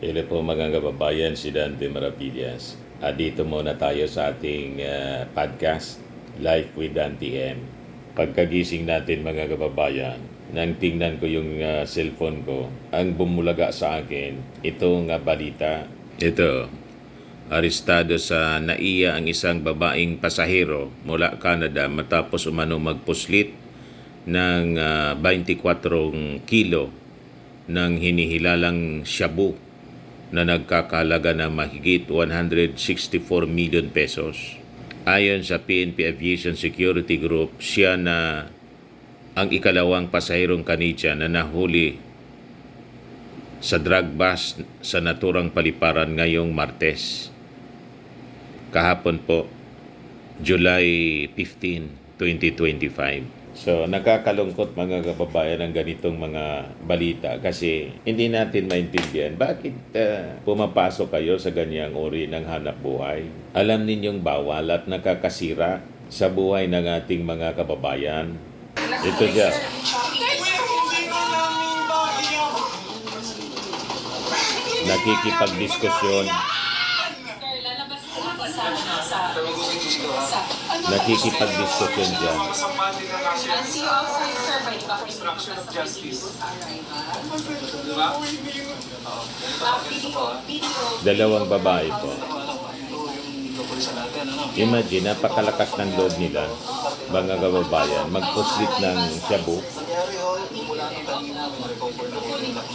Hello po mga kababayan, si Dante Maravillas. Dito muna tayo sa ating podcast, Life with Dante M. Pagkagising natin mga kababayan, nang tingnan ko yung cellphone ko, ang bumulaga sa akin, itong balita. Ito, arestado sa NAIA ang isang babaeng pasahero mula Canada matapos umano magpuslit ng 24 kilo ng hinihilalang shabu na nagkakahalaga ng mahigit 164 million pesos. Ayon sa PNP Aviation Security Group, siya na ang ikalawang pasahirong Canadian na nahuli sa drug bust sa naturang paliparan ngayong Martes. Kahapon po, July 15, 2025. So, nakakalungkot mga kababayan ng ganitong mga balita kasi hindi natin maintindihan bakit pumapasok kayo sa ganyang uri ng hanap buhay. Alam ninyong bawal at nakakasira sa buhay ng ating mga kababayan. Ito siya. Nakikipagdiskusyon. Nakikipagdiskusyon dyan. Dalawang babae po. Imagine, napakalakas ng loob nila, mga kababayan, magpuslit ng shabu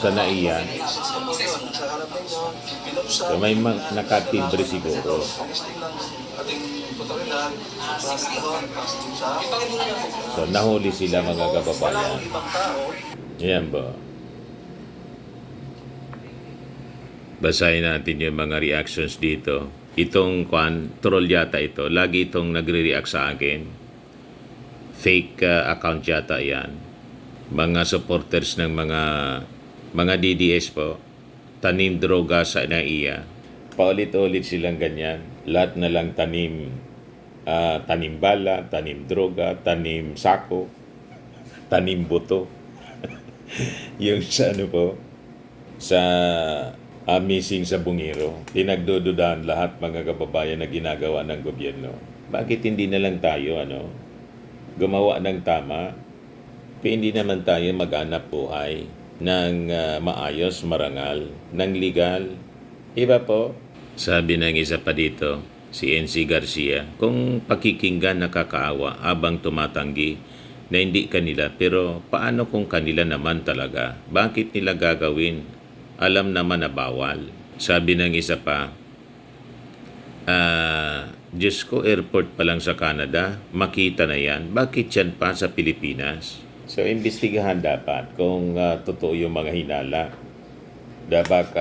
sa NAIA. So may nakatibre siguro. So nahuli sila mga kababayan. Yan ba? Basahin natin yung mga reactions dito. Itong troll yata ito. Lagi itong nagre-react sa akin. Fake account yata yan. Mga supporters ng mga DDS po. Tanim droga sa NAIA. Paulit-ulit silang ganyan. Lahat na lang tanim bala, tanim droga, tanim sako, tanim buto. Yung sa sa missing sa Bungiro, pinagdududahan lahat mga kababayan na ginagawa ng gobyerno. Bakit hindi na lang tayo gumawa ng tama? Hindi naman tayo maghanap buhay ng maayos, marangal, ng legal. Iba po? Sabi ng isa pa dito, si NC Garcia, kung pakikinggan nakakaawa habang tumatanggi na hindi kanila, pero paano kung kanila naman talaga? Bakit nila gagawin? Alam naman na bawal. Sabi ng isa pa, Diyos ko, airport pa lang sa Canada, makita na yan. Bakit yan pa sa Pilipinas? So, imbestigahan dapat kung totoo yung mga hinala. Dapat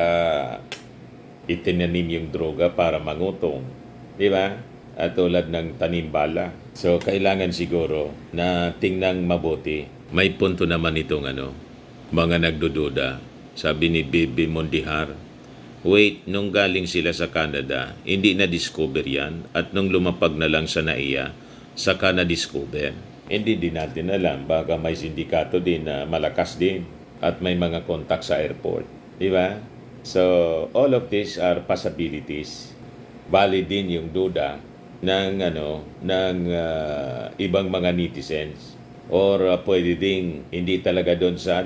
itinanim yung droga para mangutong. Di ba? At tulad ng tanim bala. So, kailangan siguro na tingnan mabuti. May punto naman itong mga nagdududa. Sabi ni Bibi Mondihar, wait, nung galing sila sa Canada, hindi na-discover yan. At nung lumapag na lang sa NAIA, saka na-discover. Hindi din natin alam. Baka may sindikato din na malakas din. At may mga kontak sa airport. Di ba? So, all of these are possibilities. Valid din yung duda ng ibang mga netizens. Or pwede ding hindi talaga doon sa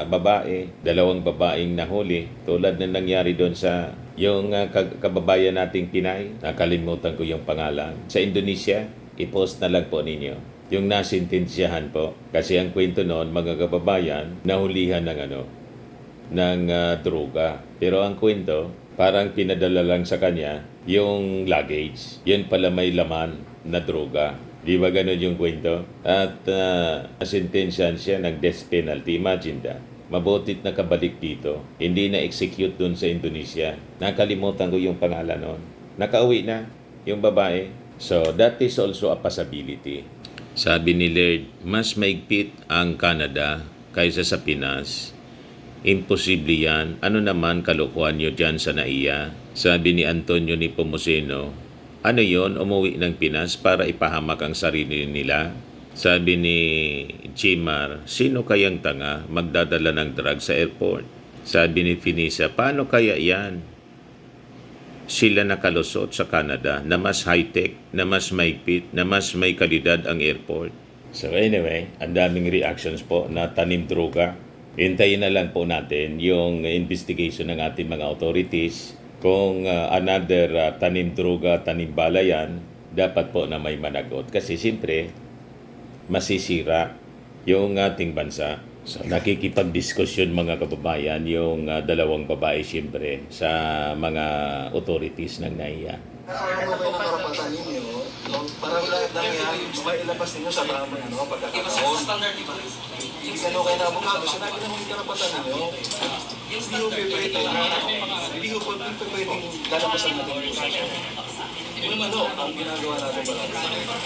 babae, dalawang babaeng nahuli, tulad na nangyari doon sa yung kababayan nating Pinay, nakalimutan ko yung pangalan, sa Indonesia. I-post na lang po ninyo yung nasintensyahan po, kasi ang kwento noon mga kababayan, nahulihan ng droga, pero ang kwento parang pinadala lang sa kanya yung luggage, yun pala may laman na droga. Di ba ganun yung kwento? At nasintensyahan siya ng death penalty. Imagine that. Mabutit na kabalik dito. Hindi na-execute dun sa Indonesia. Nakalimutan ko yung pangalan nun. Nakauwi na yung babae. So, that is also a possibility. Sabi ni Laird, mas maigpit ang Canada kaysa sa Pinas. Imposible yan. Ano naman kalokohan nyo dyan sa NAIA? Sabi ni Antonio Nepomuceno, ano yon, umuwi ng Pinas para ipahamak ang sarili nila? Sabi ni Jimar, sino kayang tanga magdadala ng drug sa airport? Sabi ni Finisa, paano kaya yan? Sila nakalusot sa Canada na mas high-tech, na mas maigpit, na mas may kalidad ang airport. So anyway, ang daming reactions po na tanim droga. Hintayin na lang po natin yung investigation ng ating mga authorities. Kung another tanim droga, tanim bala yan, dapat po na may managot. Kasi siyempre, masisira yung ating bansa. So, nakikipag-diskusyon mga kababayan yung dalawang babae siyempre sa mga authorities ng NAIA. Ano ba yung karapatan ninyo? Parang lahat ng yan, mailabas ninyo sa tama yan, pagkakataon. Ano kayo na mga sabi, sinabi na yung karapatan ninyo, hindi ho pwede hindi ho pwedeng lalabasan natin yung posisyon. Yung ang ginagawa natin pala.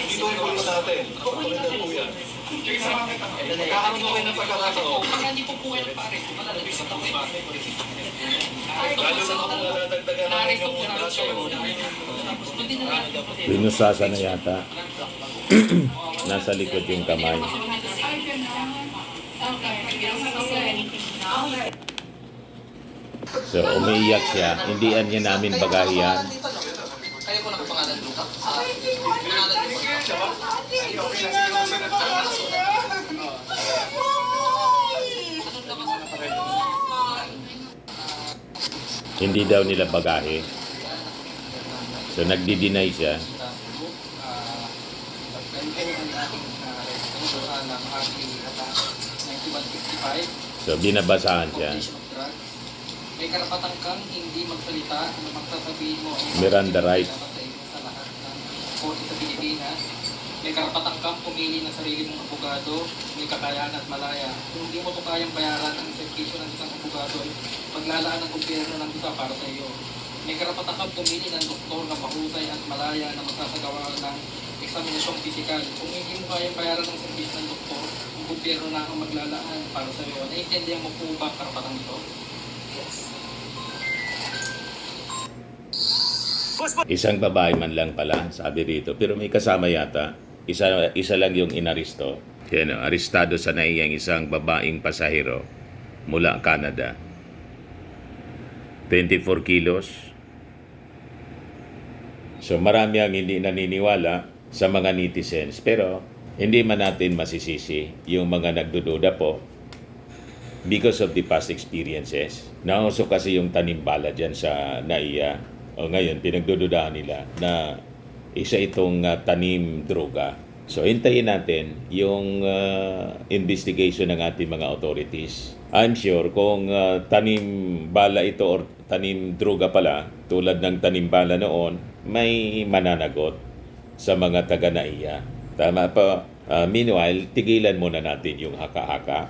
Dito yung ulo natin, kapalitan po yan. Magkakaroon ko kayo ng pagkakataon. Hindi po po kayo pare, malalabis sa tao. Lalo na kung nadagdagan namin yung kaso. Pinusasa na yata. Nasa likod yung kamay. So, umiiyak siya. Hindi niya namin bagahiyan. Kayo po nakapangalan doon. Pangalan niyo po. Hindi daw nila bagahe. So, nagdi-deny siya. So, binabasahan siya. May karapatan kang hindi magsalita na magsasabihin mo ang Miranda rights. sa lahat ng korte sa Pilipinas. May karapatan kang pumili ng sarili mong abogado, may kakayahan at malaya. Kung hindi mo ito kayang bayaran ang servisyo ng isang abogado, paglalaan ng gobyerno ng isa para sa iyo. May karapatan kang pumili ng doktor na mahusay at malaya na magsasagawa ng eksaminasyong pisikal. Kung hindi mo kayang bayaran ang servisyo ng doktor, ang gobyerno na ang maglalaan para sa iyo. Naiintindihan mo po ba ang karapatan nito? Isang babae man lang pala, sabi rito. Pero may kasama yata. Isa lang yung inaristo. Yan, arestado sa naiyang isang babaeng pasahero mula Canada. 24 kilos. So marami ang hindi naniniwala sa mga netizens. Pero hindi man natin masisisi yung mga nagdududa po because of the past experiences. Nauso kasi yung tanimbala dyan sa NAIA. O ngayon, pinagdududahan nila na isa itong tanim droga. So, hintayin natin yung investigation ng ating mga authorities. I'm sure kung tanim bala ito or tanim droga pala, tulad ng tanim bala noon, may mananagot sa mga taga-NAIA. Tama pa. Meanwhile, tigilan muna natin yung haka-haka.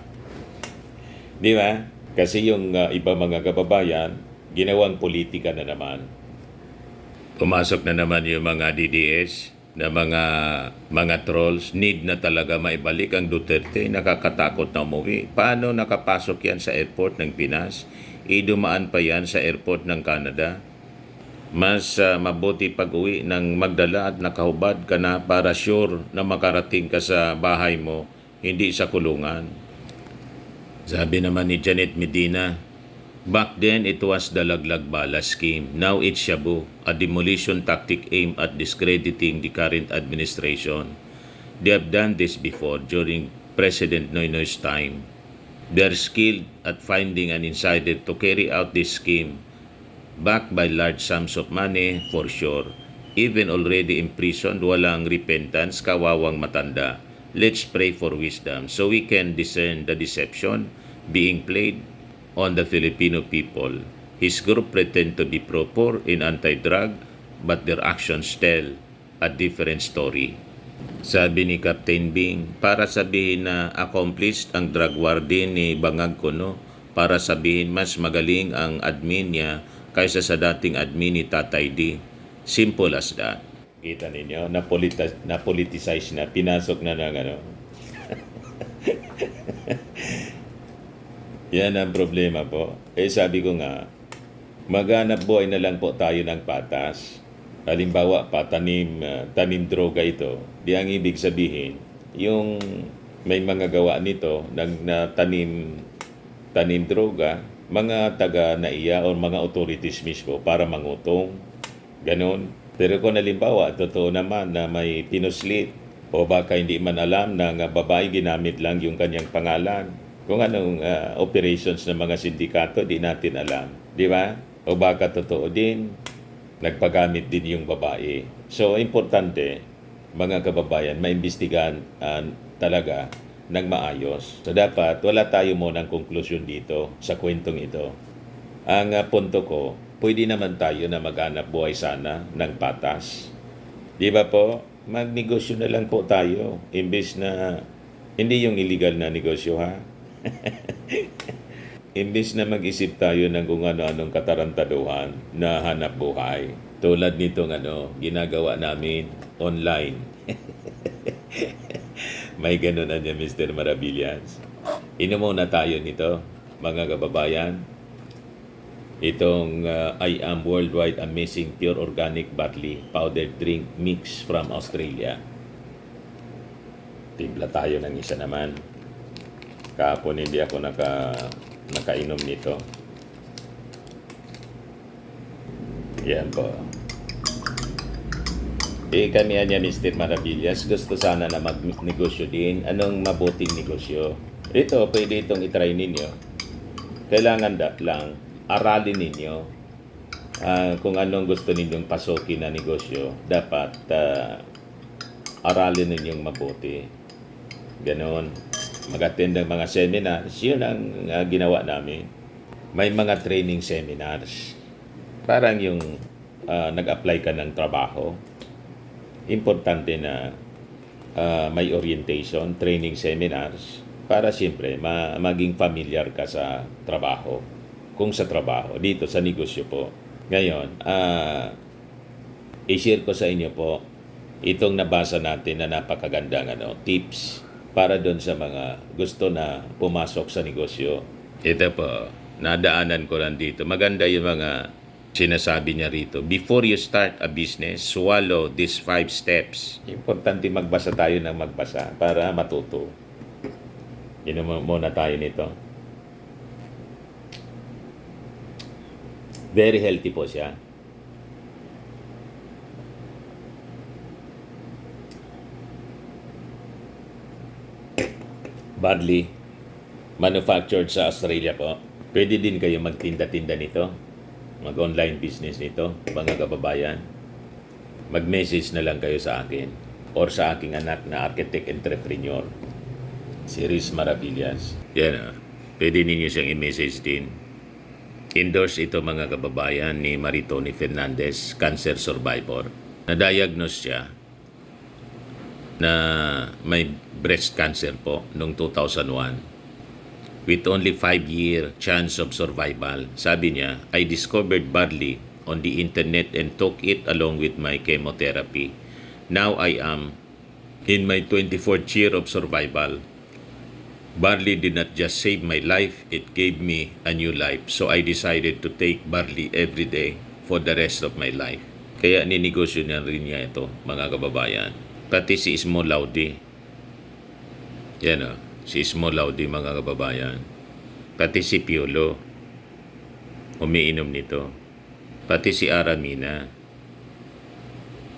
Di ba? Kasi yung iba mga kababayan, ginawang politika na naman. Pumasok na naman yung mga DDS na mga trolls. Need na talaga maibalik ang Duterte. Nakakatakot na umuwi. Paano nakapasok yan sa airport ng Pinas? Idumaan pa yan sa airport ng Canada. Mas mabuti pag-uwi ng magdala at nakahubad ka na para sure na makarating ka sa bahay mo, hindi sa kulungan. Sabi naman ni Janet Medina, back then, it was the Laglag Bala scheme. Now it's Shabu, a demolition tactic aimed at discrediting the current administration. They have done this before during President Noynoy's time. They are skilled at finding an insider to carry out this scheme, backed by large sums of money for sure. Even already imprisoned, walang repentance, kawawang matanda. Let's pray for wisdom so we can discern the deception being played on the Filipino people. His group pretend to be pro-poor in anti-drug, but their actions tell a different story. Sabi ni Captain Bing, para sabihin na accomplished ang drug warden ni Bangag Kuno, para sabihin mas magaling ang admin niya kaysa sa dating admin ni Tatay D. Simple as that. Kita ninyo, na-politicize na, pinasok na ng ano. Yan ang problema po. Sabi ko nga, maghanap buhay na lang po tayo ng patas. Halimbawa, tanim droga ito. Di ang ibig sabihin, yung may mga gawa nito na tanim droga, mga taga-NAIA o mga authorities mismo para mangutong. Ganon. Pero kung halimbawa, totoo naman na may pinuslit o baka hindi man alam na nga babae ginamit lang yung kanyang pangalan. Kung anong operations ng mga sindikato, di natin alam. Di ba? O baka totoo din, nagpagamit din yung babae. So, importante, mga kababayan, maimbestigahan talaga ng maayos. So, dapat wala tayo munang konklusyon dito sa kwentong ito. Ang punto ko, pwede naman tayo na maghanap buhay sana ng patas. Di ba po? Magnegosyo na lang po tayo. Imbes na, hindi yung illegal na negosyo ha. Imbes na mag-isip tayo ng kung ano-anong katarantaduhan na hanap buhay. Tulad nitong ginagawa namin online. May ganun na niya, Mr. Maravillas. Inom muna tayo nito, mga kababayan. Itong I Am Worldwide Amazing Pure Organic Barley Powdered Drink Mix from Australia. Timpla tayo ng isa naman. Kahapon hindi ako nakainom nito. Yan po. Kami niya, Mr. Maravillas, gusto sana na magnegosyo din. Anong mabuting negosyo? Ito, pwede itong itry ninyo. Kailangan lang aralin ninyo kung anong gusto ninyong pasukin na negosyo. Dapat aralin ninyong mabuti. Ganon. Mag-attend ng mga seminars. Yun ang ginawa namin. May mga training seminars. Parang yung nag-apply ka ng trabaho. Importante na may orientation, training seminars para siyempre maging familiar ka sa trabaho. Kung sa trabaho, dito sa negosyo po. Ngayon, i-share ko sa inyo po itong nabasa natin na napakagandang tips para doon sa mga gusto na pumasok sa negosyo. Ito po, nadaanan ko lang dito. Maganda yung mga sinasabi niya rito. Before you start a business, swallow these 5 steps. Importante magbasa tayo ng magbasa para matuto. Inom muna tayo nito. Very healthy po siya. Barley, manufactured sa Australia po. Pwede din kayo magtinda-tinda nito. Mag-online business nito, mga kababayan. Mag-message na lang kayo sa akin or sa aking anak na architect entrepreneur, si Riz Maravillas. Yan pwede ninyo siyang i-message din. Endorse ito, mga kababayan, ni Maritoni Fernandez, cancer survivor. Na-diagnose siya na may breast cancer po noong 2001. With only 5-year chance of survival. Sabi niya, I discovered barley on the internet and took it along with my chemotherapy. Now I am in my 24th year of survival. Barley did not just save my life, it gave me a new life. So I decided to take barley every day for the rest of my life. Kaya ninegosyo niya rin niya ito, mga kababayan. Pati si Ismo Laudi. Yan si Ismo Laudi, mga kababayan. Pati si Piolo, umiinom nito. Pati si Aramina.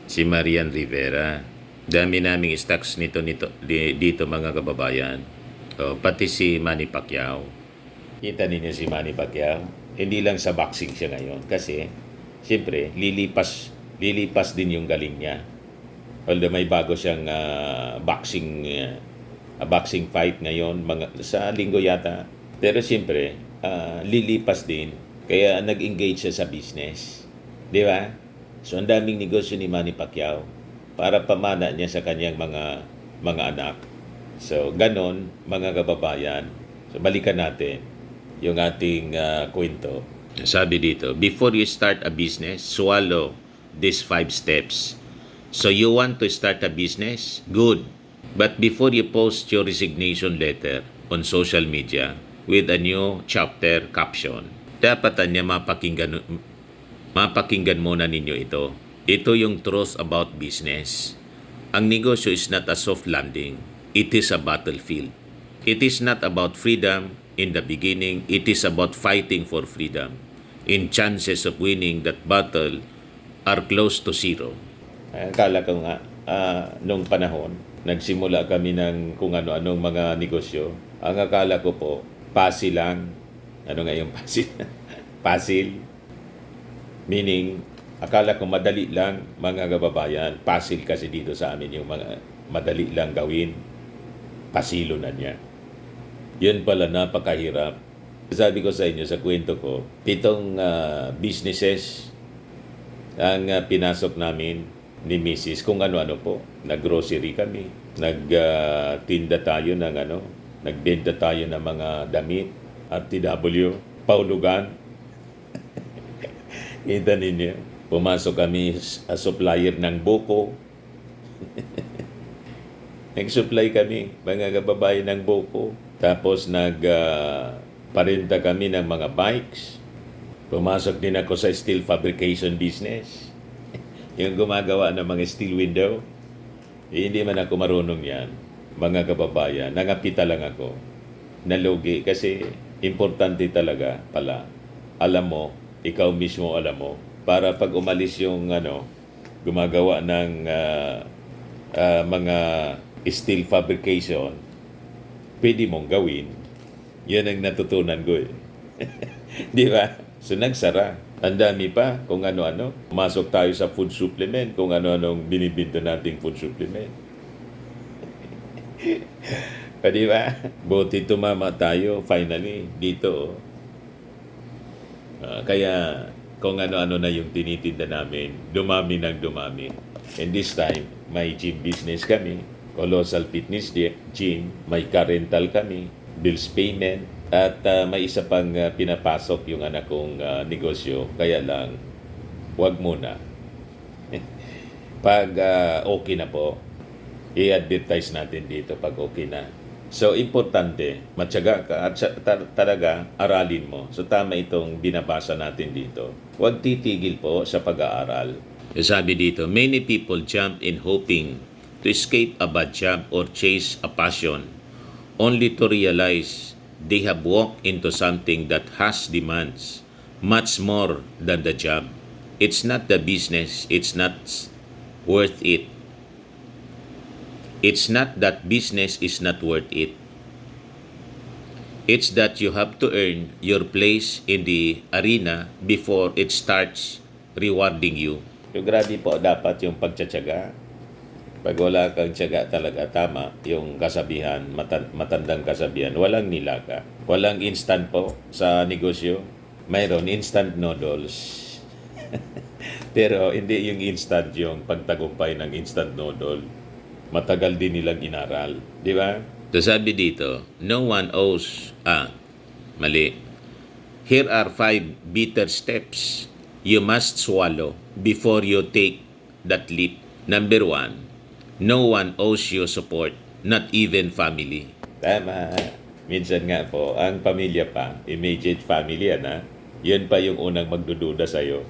Si Marian Rivera. Dami naming stocks dito, mga kababayan. Pati si Manny Pacquiao. Kita ninyo si Manny Pacquiao? Hindi lang sa boxing siya ngayon. Kasi, siyempre, lilipas din yung galing niya. Although may bago siyang boxing fight ngayon sa linggo yata. Pero siyempre, lilipas din. Kaya nag-engage siya sa business. Di ba? So, ang daming negosyo ni Manny Pacquiao para pamana niya sa kanyang mga anak. So, ganon, mga kababayan. So, balikan natin yung ating kwento. Sabi dito, before you start a business, swallow these 5 steps. So, you want to start a business? Good. But before you post your resignation letter on social media with a new chapter caption, dapat niya mapakinggan muna ninyo ito. Ito yung truth about business. Ang negosyo is not a soft landing. It is a battlefield. It is not about freedom. in the beginning, it is about fighting for freedom. In chances of winning that battle are close to zero. Akala ko nga, nung panahon, nagsimula kami ng kung ano-anong mga negosyo. Ang akala ko po, puzzle lang. Ano nga yung puzzle? Puzzle. Meaning, akala ko madali lang mga kababayan. Puzzle kasi dito sa amin yung mga madali lang gawin. Pasilo na niya. Yun pala napakahirap. Sabi ko sa inyo sa kwento ko, 7 businesses ang pinasok namin ni Mrs. Kung ano-ano po. Nag-grocery kami. Nagtinda tayo ng nagbenta tayo ng mga damit at TW, paulugan. Kita ninyo. Pumasok kami as supplier ng Boko. Nag-supply kami, mga kababayan ng Boko. Tapos parenta kami ng mga bikes. Pumasok din ako sa steel fabrication business. Yung gumagawa ng mga steel window. Hindi man ako marunong yan. Mga kababayan, nangapita lang ako. Nalugi kasi importante talaga pala. Alam mo, ikaw mismo alam mo, para pag umalis yung gumagawa ng mga steel fabrication, pwede mong gawin. Yan ang natutunan ko eh. Di ba? So nagsara. Ang dami pa kung ano-ano. Pumasok tayo sa food supplement, kung ano-anong binibinto nating food supplement. Di ba? Buti tumama tayo finally dito. Kaya kung ano-ano na yung tinitinda namin, dumami ng dumami. And this time, may gym business kami. Colossal Fitness Gym. May car rental kami. Bills payment. At may isa pang pinapasok yung anak kong negosyo. Kaya lang, wag muna. Pag okay na po, i-advertise natin dito pag okay na. So, importante, matyaga ka at talaga aralin mo. So, tama itong binabasa natin dito. Huwag titigil po sa pag-aaral. Sabi dito, many people jump in hoping to escape a bad job or chase a passion only to realize they have walked into something that has demands much more than the job. It's not the business, it's not worth it. It's not that business is not worth it. It's that you have to earn your place in the arena before it starts rewarding you. So, grabe po dapat yung pagtsatsaga. Pag wala kang tsaga talaga, tama yung kasabihan, matandang kasabihan, walang nilaka. Walang instant po sa negosyo. Mayroon instant noodles. Pero hindi yung instant yung pagtagumpay ng instant noodle. Matagal din nilang inaral. Di ba? So sabi dito, no one owes... mali. Here are 5 bitter steps you must swallow before you take that leap. Number 1, no one owes you support, not even family. Tama. Minsan nga po, ang pamilya pa, immediate family yan ha, yun pa yung unang magdududa sa'yo.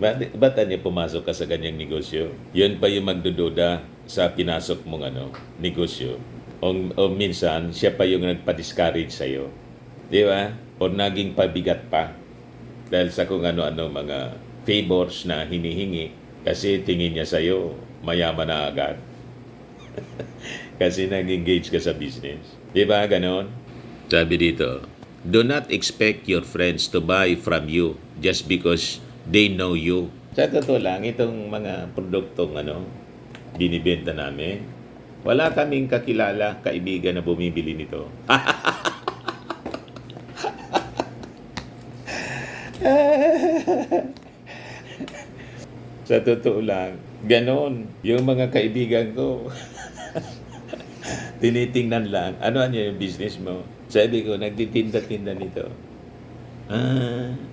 Ba't niya pumasok ka sa ganyang negosyo? Yun pa yung magdududa sa pinasok mong negosyo. O minsan, siya pa yung nagpa-discourage sa'yo. Di ba? O naging pabigat pa. Dahil sa kung ano-ano mga favors na hinihingi. Kasi tingin niya sa'yo, mayaman na agad. Kasi nag-engage ka sa business. Di ba ganon? Sabi dito, do not expect your friends to buy from you just because they know you. Sa totoo lang, itong mga produktong binibenta namin, wala kaming kakilala, kaibigan na bumibili nito. Sa totoo lang, ganon. Yung mga kaibigan ko, tinitingnan lang, ano yung business mo? Sabi ko, nagtitinda-tinda nito.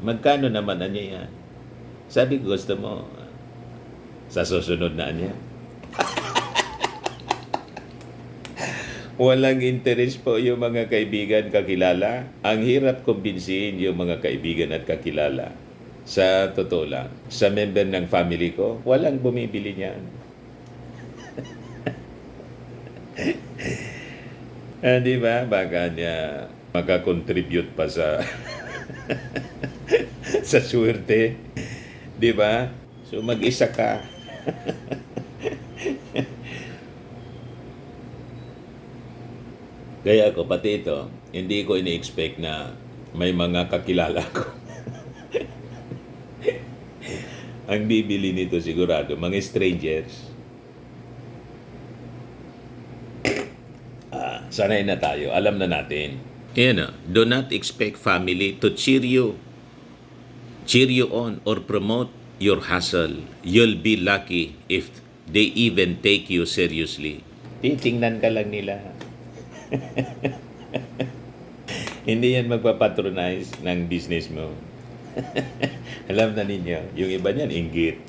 Magkano naman yan? Sabi ko, gusto mo sa susunod na niya. Walang interest po yung mga kaibigan kakilala. Ang hirap kumbinsihin yung mga kaibigan at kakilala. Sa totoo lang, sa member ng family ko, walang bumibili niyan. Di ba? Baka niya makakontribute pa sa sa swerte. Di ba? So mag-isa ka. Kaya ako, pati ito, hindi ko ini-expect na may mga kakilala ko. Ang bibili nito sigurado, mga strangers. Sanay na tayo, alam na natin. Yan, do not expect family to cheer you on or promote your hustle. You'll be lucky if they even take you seriously. Titingnan ka lang nila. Hindi yan magpapatronize ng business mo. Alam na ninyo, yung iba niyan, inggit.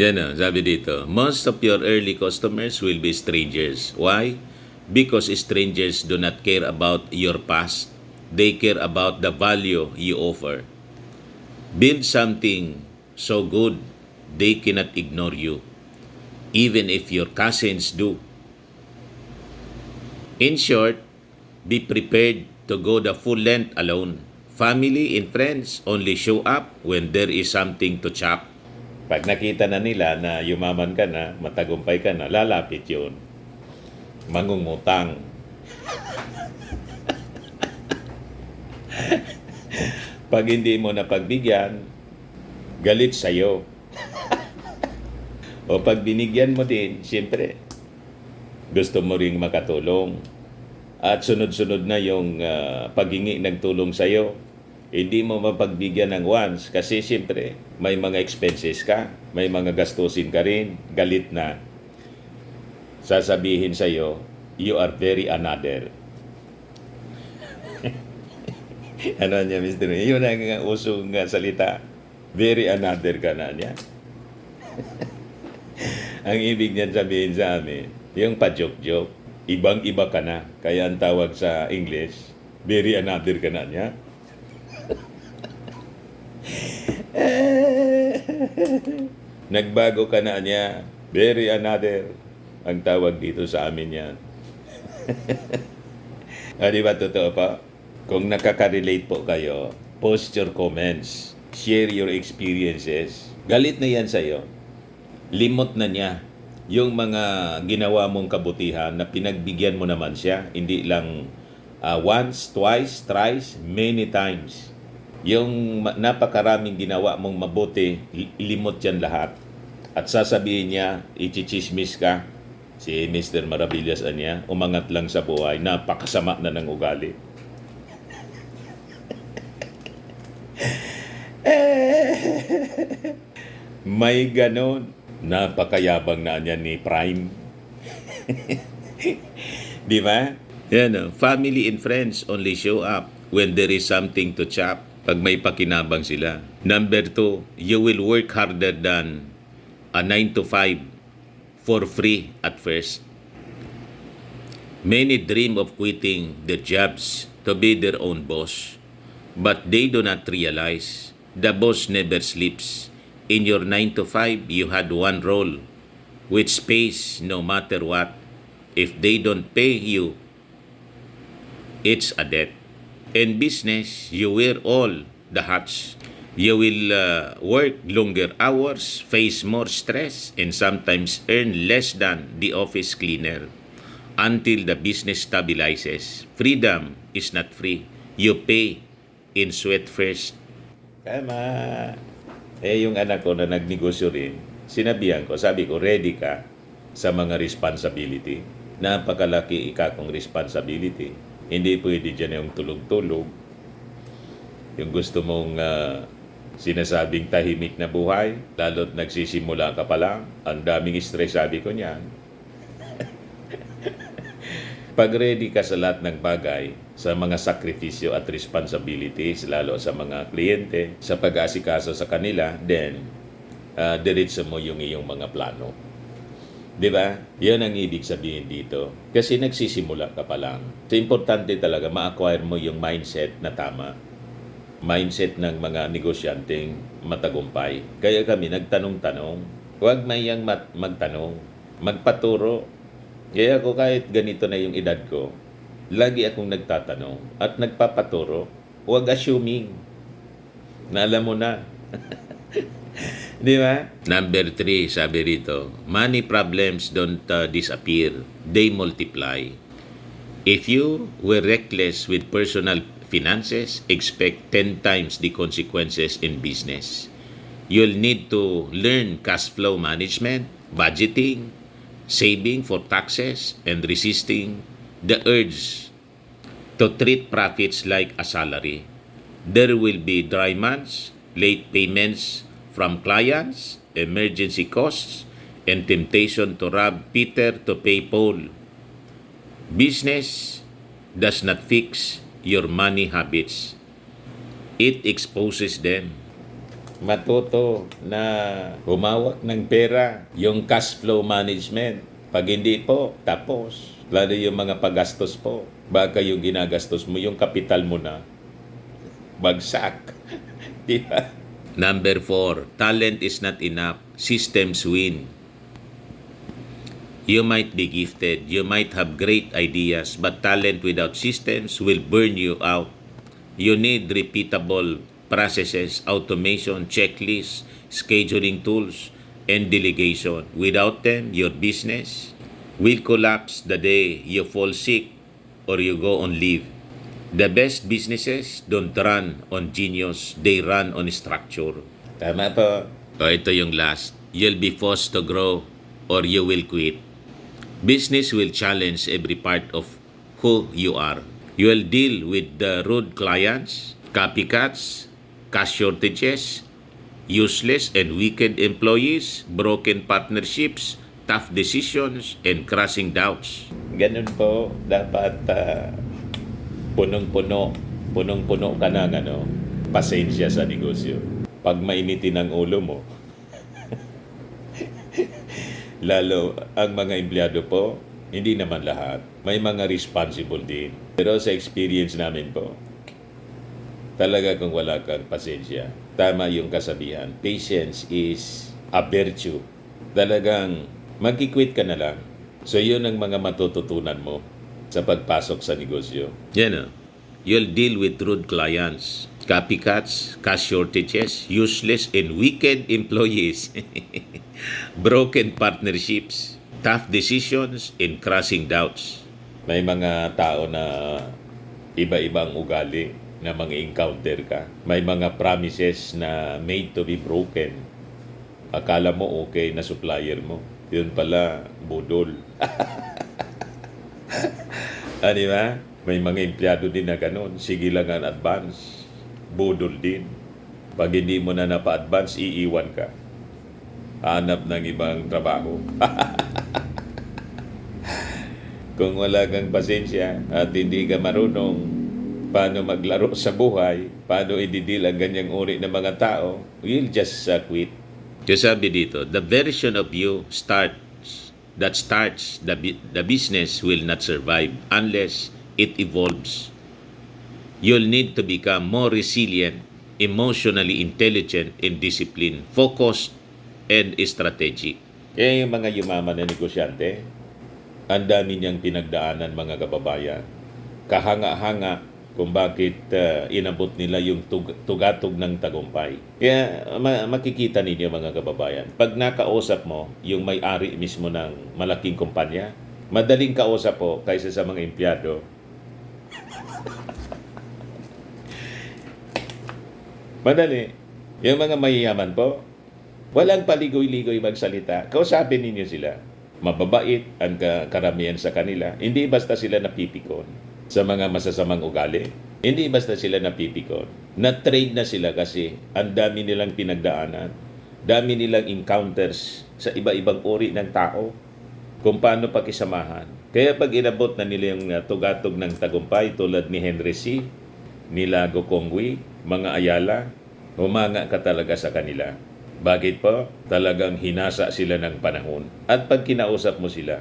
Yan o, sabi dito, most of your early customers will be strangers. Why? Because strangers do not care about your past. They care about the value you offer. Build something so good, they cannot ignore you. Even if your cousins do. In short, be prepared to go the full length alone. Family and friends only show up when there is something to chop. Pag nakita na nila na yumaman ka na, matagumpay ka na, lalapit yun. Mangungutang. Pag hindi mo napagbigyan, galit sa'yo. O pag binigyan mo din, siyempre, gusto mo ring makatulong. At sunod-sunod na yung paghingi ng tulong sa'yo. Hindi mo mapagbigyan ng once kasi siyempre, may mga expenses ka, may mga gastusin ka rin, galit na. Sasabihin sa'yo, you are very another. Ano niya, Mr. Yun ang usong salita. Very another ka na niya. Ang ibig niyan sabihin sa amin, yung pa-joke-joke, ibang-iba ka na. Kaya ang tawag sa English, very another ka na niya. Nagbago ka na niya, very another. Ang tawag dito sa amin yan. Di ba totoo pa? Kung nakaka-relate po kayo, post your comments, share your experiences. Galit na yan sa'yo. Limot na niya yung mga ginawa mong kabutihan na pinagbigyan mo naman siya. Hindi lang once, twice, thrice, many times. Yung napakaraming ginawa mong mabuti, limot yan lahat. At sasabihin niya, ichichismis ka. Si Mr. Maravillas niya, umangat lang sa buhay, napakasama na ng ugali. May ganon. Napakayabang na niya ni Prime. Di ba? Yan, family and friends only show up when there is something to chop. Pag may pakinabang sila. Number 2, you will work harder than a 9 to 5 for free at first. Many dream of quitting their jobs to be their own boss, but they do not realize the boss never sleeps. In your 9 to 5, you had one role, which pays no matter what. If they don't pay you, it's a debt. In business, you wear all the hats. You will work longer hours, face more stress, and sometimes earn less than the office cleaner until the business stabilizes. Freedom is not free. You pay in sweat first. Tama. Yung anak ko na nagnegosyo rin, sinabihan ko, sabi ko, ready ka sa mga responsibility. Napakalaki ikakong responsibility. Hindi pwede dyan yung tulog-tulog. Yung gusto mong sinasabing tahimik na buhay, lalo't nagsisimula ka pa lang, ang daming stress, sabi ko niyan. Pag ready ka sa lahat ng bagay, sa mga sakripisyo at responsibilities, lalo sa mga kliyente, sa pag-aasikaso sa kanila, then, diretso mo yung iyong mga plano. Di ba? Yan ang ibig sabihin dito. Kasi nagsisimula ka pa lang. So, importante talaga, ma-acquire mo yung mindset na tama. Mindset ng mga negosyanteng matagumpay. Kaya kami nagtanong-tanong. Huwag mayang magtanong. magpaturo. Kaya ako kahit ganito na yung edad ko, lagi akong nagtatanong at nagpapaturo. Huwag assuming na alam mo na. Di ba? Number 3, sabi rito, money problems don't disappear. They multiply. If you were reckless with personal finances, expect 10 times the consequences in business. You'll need to learn cash flow management, budgeting, saving for taxes, and resisting the urge to treat profits like a salary. There will be dry months, late payments from clients, emergency costs, and temptation to rob Peter to pay Paul. Business does not fix your money habits. It exposes them. Matuto na humawak ng pera, yung cash flow management. Pag hindi po, tapos. Lalo yung mga paggastos po. Baka yung ginagastos mo, yung kapital mo na, bagsak. Di ba? Number 4, talent is not enough. Systems win. You might be gifted, you might have great ideas, but talent without systems will burn you out. You need repeatable processes, automation, checklists, scheduling tools, and delegation. Without them, your business will collapse the day you fall sick or you go on leave. The best businesses don't run on genius, they run on structure. Tama po. O ito yung last. You'll be forced to grow or you will quit. Business will challenge every part of who you are. You will deal with the rude clients, copycats, cash shortages, useless and wicked employees, broken partnerships, tough decisions, and crushing doubts. Ganun po, dapat punong-puno ka ng pasensya sa negosyo. Pag mainitin ang ulo mo, lalo ang mga empleyado po, hindi naman lahat. May mga responsible din. Pero sa experience namin po, talaga kung wala kang pasensya, tama yung kasabihan, patience is a virtue. Talagang magkikwit ka na lang. So yun ang mga matututunan mo sa pagpasok sa negosyo. Yan you'll deal with rude clients, copycats, cash shortages, useless and wicked employees, broken partnerships, tough decisions, and crushing doubts. May mga tao na iba-ibang ugali na mga encounter ka. May mga promises na made to be broken. Akala mo okay na supplier mo. Yun pala, budol. Di ba? May mga empleyado din na ganun. Sige lang ang advance. Budol din. Pag hindi mo na napa-advance, iiwan ka. Hanap ng ibang trabaho. Kung wala kang pasensya at hindi ka marunong paano maglaro sa buhay, paano i-deal ang ganyang uri ng mga tao, you'll just quit. Kasi sabi dito, the version of you that starts the business will not survive unless it evolves. You'll need to become more resilient, emotionally intelligent, and disciplined, focused, and strategic. Kaya yung mga yumaman na negosyante, ang dami niyang pinagdaanan mga kababayan. Kahanga-hanga kung bakit inabot nila yung tugatog ng tagumpay. Kaya makikita ninyo mga kababayan, pag nakausap mo yung may-ari mismo ng malaking kumpanya, madaling kausap po kaysa sa mga empleyado. Madali. Yung mga mayayaman po, walang paligoy-ligoy magsalita. Kausapin ninyo sila. Mababait ang karamihan sa kanila. Hindi basta sila napipikon sa mga masasamang ugali. Hindi basta sila napipikon. Na-trade na sila kasi ang dami nilang pinagdaanan. Dami nilang encounters sa iba-ibang uri ng tao. Kung paano pakisamahan. Kaya pag inabot na nila yung tugatog ng tagumpay tulad ni Henry C., ni Lago Kongwi, mga Ayala, humanga ka talaga sa kanila. Bakit po? Talagang hinasa sila ng panahon. At pag kinausap mo sila,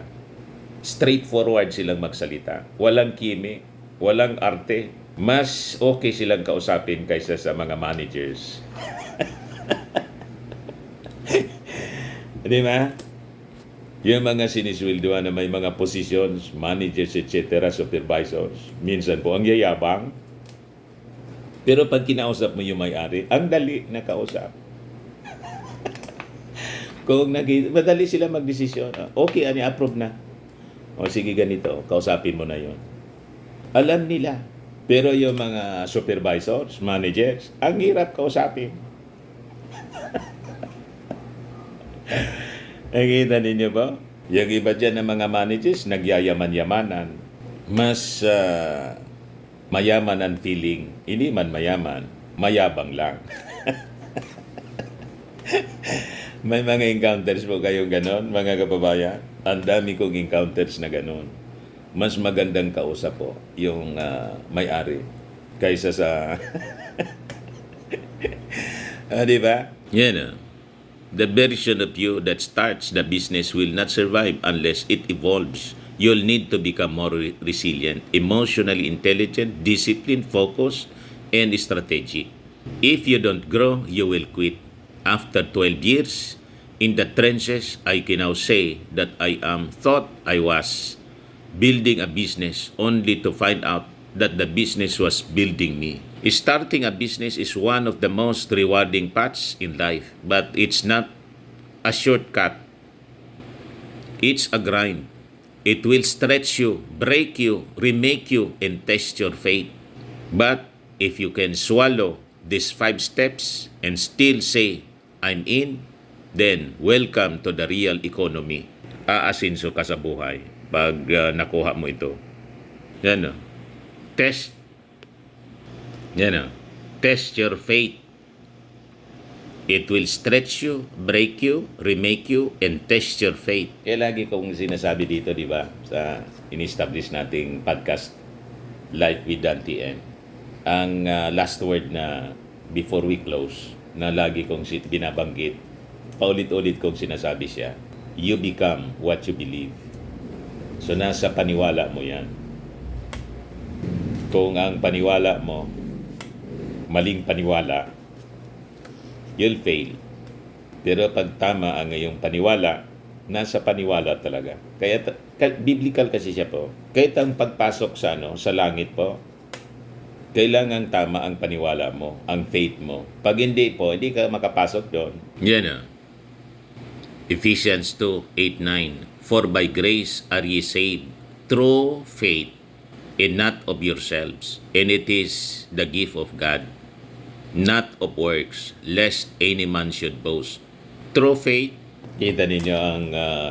straightforward silang magsalita. Walang kimi, walang arte. Mas okay silang kausapin kaysa sa mga managers. Di ba? Yung mga sinisweldoan na may mga positions, managers, etc., supervisors, minsan po ang yayabang. Pero pag kinausap mo yung may-ari, ang dali na kausap. Kung madali sila magdesisyon, okay, approve na. O sige, ganito, kausapin mo na yon. Alam nila. Pero yung mga supervisors, managers, ang hirap kausapin. Nakikita ninyo ba? Yung iba dyan ng mga managers, nagyayaman-yamanan. Mas mayaman ang feeling. Hindi man mayaman, mayabang lang. May mga encounters po kayong ganon, mga kababayan? Ang dami kong encounters na ganon. Mas magandang kausap po yung may-ari kaysa sa... di ba? Yan The version of you that starts the business will not survive unless it evolves. You'll need to become more resilient, emotionally intelligent, disciplined, focused, and strategic. If you don't grow, you will quit. After 12 years in the trenches, I can now say that I thought I was building a business only to find out that the business was building me. Starting a business is one of the most rewarding paths in life, but it's not a shortcut. It's a grind. It will stretch you, break you, remake you, and test your faith. But if you can swallow these 5 steps and still say, I'm in, then welcome to the real economy. Aasinso ka sa buhay pag nakuha mo ito. Yan o. Test. Yan o. Test your faith. It will stretch you, break you, remake you, and test your faith. Kaya lagi kong sinasabi dito, di ba, sa in-establish nating podcast, Life with Dan TM. Ang last word na before we close, na lagi kong binabanggit, paulit-ulit kong sinasabi siya, you become what you believe. So nasa paniwala mo yan. Kung ang paniwala mo, maling paniwala, you'll fail. Pero pag tama ang iyong paniwala, nasa paniwala talaga. Kaya biblical kasi siya po. Kahit ang pagpasok sa sa langit po, kailangan tama ang paniwala mo, ang faith mo. Pag hindi po, hindi ka makapasok doon. Yan na. Ephesians 2:8-9. For by grace are ye saved through faith, and not of yourselves, and it is the gift of God, not of works, lest any man should boast. Through faith, kita ninyo ang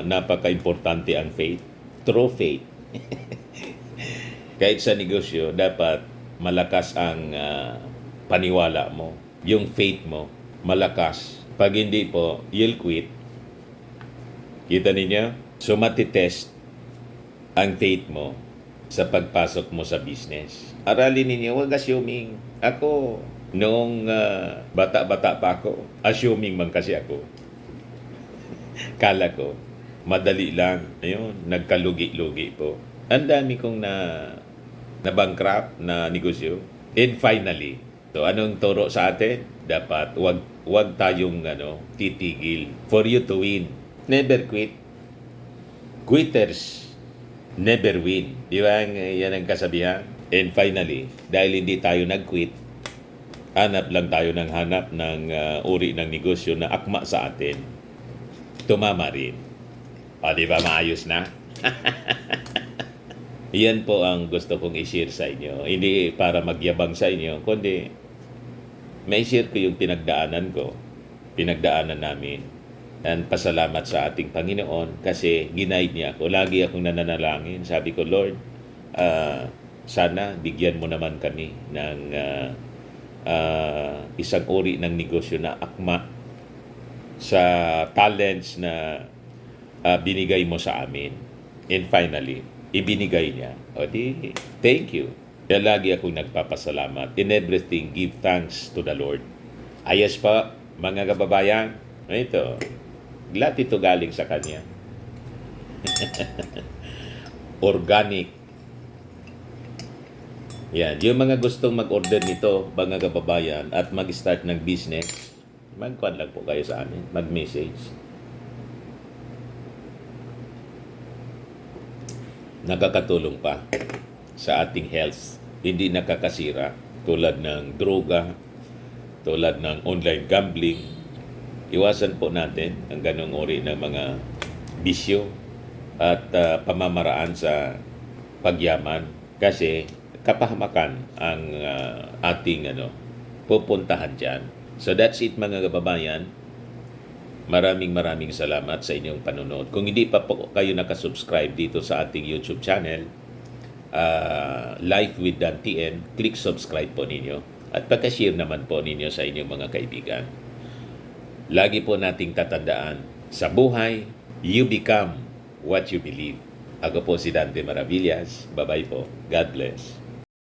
napaka-importante ang faith. Through faith. Kahit sa negosyo, dapat malakas ang paniwala mo. Yung faith mo, malakas. Pag hindi po, you'll quit. Kita ninyo? So, matitest ang faith mo sa pagpasok mo sa business. Aralin ninyo, huwag assuming. Ako, noong bata-bata pa ako, assuming man kasi ako. Kala ko, madali lang. Ayun, nagkalugi-lugi po. Ang dami kong na-bankrupt na negosyo. And finally, so anong turo sa atin? Dapat wag tayong titigil. For you to win, never quit. Quitters never win. Di ba? Yan ang kasabihan. And finally, dahil hindi tayo nag-quit, hanap lang tayo ng uri ng negosyo na akma sa atin. Tumama rin. O, di ba maayos na? Yan po ang gusto kong i-share sa inyo. Hindi para magyabang sa inyo, kundi may share ko yung pinagdaanan namin. And pasalamat sa ating Panginoon kasi ginaid niya ako. Lagi akong nananalangin. Sabi ko, Lord, sana bigyan mo naman kami ng isang uri ng negosyo na akma sa talents na binigay mo sa amin. And finally, ibinigay niya. O di, thank you. Kaya lagi akong nagpapasalamat. In everything, give thanks to the Lord. Ayos pa, mga kababayan. Ito, lahat ito galing sa Kanya. Organic. Yan. Yung mga gustong mag-order nito, mga kababayan, at mag-start ng business, mag-call lang po kayo sa amin. Mag-message. nakakatulong pa sa ating health. Hindi nakakasira tulad ng droga, tulad ng online gambling. Iwasan po natin ang ganong uri ng mga bisyo at pamamaraan sa pagyaman kasi kapahamakan ang ating pupuntahan dyan. So that's it mga kababayan. Maraming salamat sa inyong panonood. Kung hindi pa po kayo nakasubscribe dito sa ating YouTube channel, Life with Dan TM, click subscribe po ninyo. At pagka-share naman po ninyo sa inyong mga kaibigan. Lagi po nating tatandaan, sa buhay, you become what you believe. Ako po si Dante Maravillas. Bye-bye po. God bless.